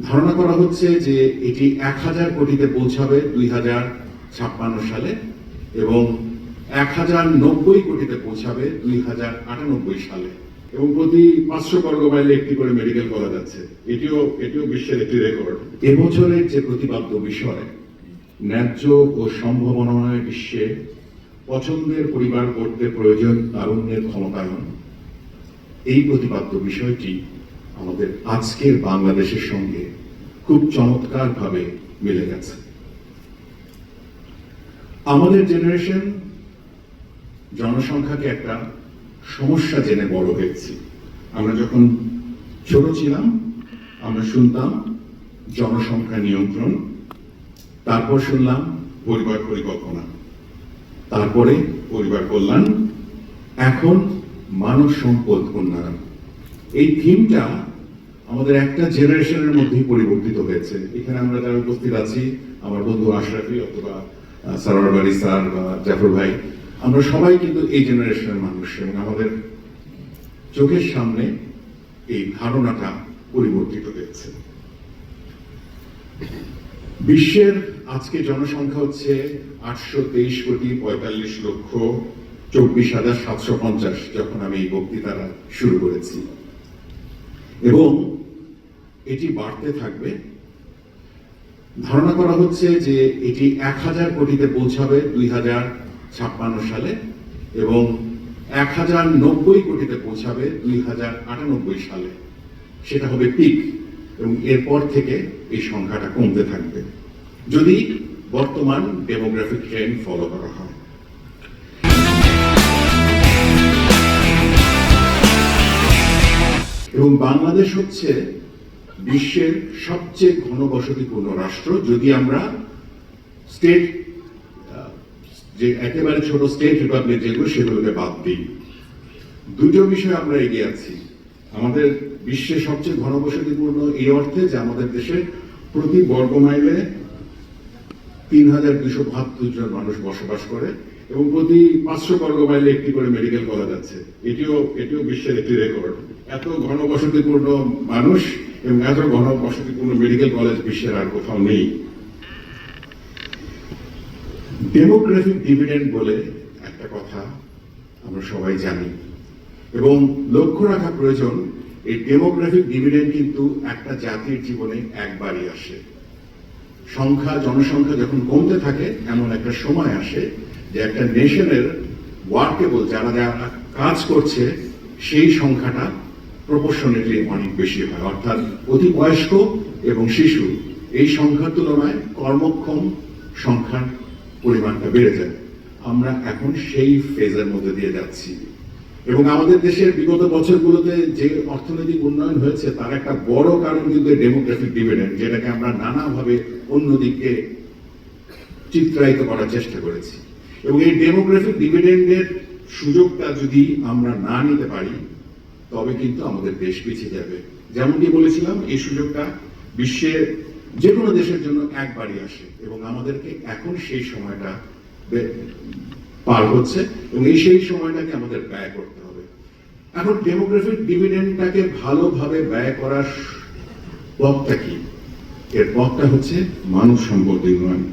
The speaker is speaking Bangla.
ধারণা করা হচ্ছে যে এটি 1000 কোটিতে পৌঁছাবে 2056 সালে এবং 1090 কোটিতে পৌঁছাবে 2098 সালে এবং প্রতি 500 বর্গ মাইলে একটি করে মেডিকেল কলেজ আছে। এটিও বিশ্বের একটি রেকর্ড। এবছরের যে প্রতিপাদ্য বিষয়, ন্যায্য ও সম্ভাবনাময় বিশ্বে পছন্দের পরিবার করতে প্রয়োজন তারুণ্যের ক্ষমতায়ন, এই প্রতিপাদ্য বিষয়টি আমাদের আজকের বাংলাদেশের সঙ্গে খুব চমৎকারভাবে মিলে গেছে। আমাদের জেনারেশন জনসংখ্যাকে একটা সমস্যা জেনে বড় হয়েছি। আমরা যখন ছোট ছিলাম আমরা শুনতাম জনসংখ্যা নিয়ন্ত্রণ, তারপর শুনলাম পরিবার পরিকল্পনা, তারপরে পরিবার কল্যাণ, এখন মানব সম্পদ উন্নয়ন। এই থিমটা আমাদের একটা জেনারেশনের মধ্যেই পরিবর্তিত হয়েছে। এখানে আমরা যারা উপস্থিত আছি, আমার বন্ধু আশরাফি অথবা সারোয়ার বাড়ি স্যার বা জাফর ভাই, আমরা সবাই কিন্তু এই জেনারেশনের মানুষ এবং আমাদের চোখের সামনে এই ধারণাটা পরিবর্তিত হয়েছে। বিশ্বের আজকে জনসংখ্যা হচ্ছে 823,45,24,750 যখন আমি এই বক্তৃতাটা শুরু করেছি, এবং এটি বাড়তে থাকবে। ধারণা করা হচ্ছে যে এটি 1000 কোটিতে পৌঁছাবে 2056 সালে এবং 1090 কোটিতে পৌঁছাবে 2098 সালে। সেটা হবে পিক এবং এরপর থেকে এই সংখ্যাটা কমতে থাকবে যদি বর্তমান ডেমোগ্রাফিক ট্রেন্ড ফলো করা হয়। এবং বাংলাদেশ হচ্ছে বিশ্বের সবচেয়ে ঘনবসতিপূর্ণ রাষ্ট্র, যদি আমরা স্টেট যে একেবারে ছোট স্টেট রিপাবলিক যেগুলো সেগুলোকে বাদ দিই। দুটো বিষয় আমরা এগিয়ে আছি। আমাদের বিশ্বের সবচেয়ে ঘনবসতিপূর্ণ এই অর্থে যে আমাদের দেশে প্রতি বর্গ মাইলে 3272 জন মানুষ বসবাস করে এবং প্রতি 500 বর্গ মাইলে একটি করে মেডিকেল কলেজ আছে। এটিও বিশ্বের একটি রেকর্ড। এত ঘনবসতিপূর্ণ মানুষ এবং এত ঘনবসতিপূর্ণ মেডিকেল কলেজ বিশ্বের আর কোথাও নেই। ডেমোগ্রাফিক ডিভিডেন্ড বলে একটা কথা আমরা সবাই জানি এবং লক্ষ্য রাখা প্রয়োজন, এই ডেমোগ্রাফিক ডিভিডেন্ড কিন্তু একটা জাতির জীবনে একবারই আসে। জনসংখ্যা যখন কমতে থাকে এমন একটা সময় আসে যে একটা নেশনের ওয়ার্কেবল যারা কাজ করছে সেই সংখ্যাটা প্রপোর্শনেটলি অনেক বেশি হয়, অর্থাৎ অতি বয়স্ক এবং শিশু এই সংখ্যার তুলনায় কর্মক্ষম সংখ্যার পরিমাণটা বেড়ে যায়। আমরা এখন সেই ফেজের মধ্যে দিয়ে যাচ্ছি এবং আমাদের দেশের বিগত বছরগুলোতে যে অর্থনৈতিক উন্নয়ন হয়েছে তার একটা বড় কারণ কিন্তু ডেমোগ্রাফিক ডিভিডেন্ড, যেটাকে আমরা নানাভাবে অন্যদিকে চিত্রায়িত করার চেষ্টা করেছি। এবং এই ডেমোগ্রাফিক ডিভিডেন্ডের সুযোগটা যদি আমরা না নিতে পারি তবে কিন্তু আমাদের দেশ পিছিয়ে যাবে। যেমনটি বলেছিলাম, এই সুযোগটা বিশ্বের যে কোনো দেশের জন্য একবারই আসে এবং আমাদেরকে এখন সেই সময়টা পার হচ্ছে এবং সেই সময়টাকে আমাদের ব্যয় করতে হবে। এখন ডেমোগ্রাফিক ডিভিডেন্ডটাকে ভালোভাবে ব্যয় করার পথটা কি? এর পথটা হচ্ছে মানব সম্পদ উন্নয়ন।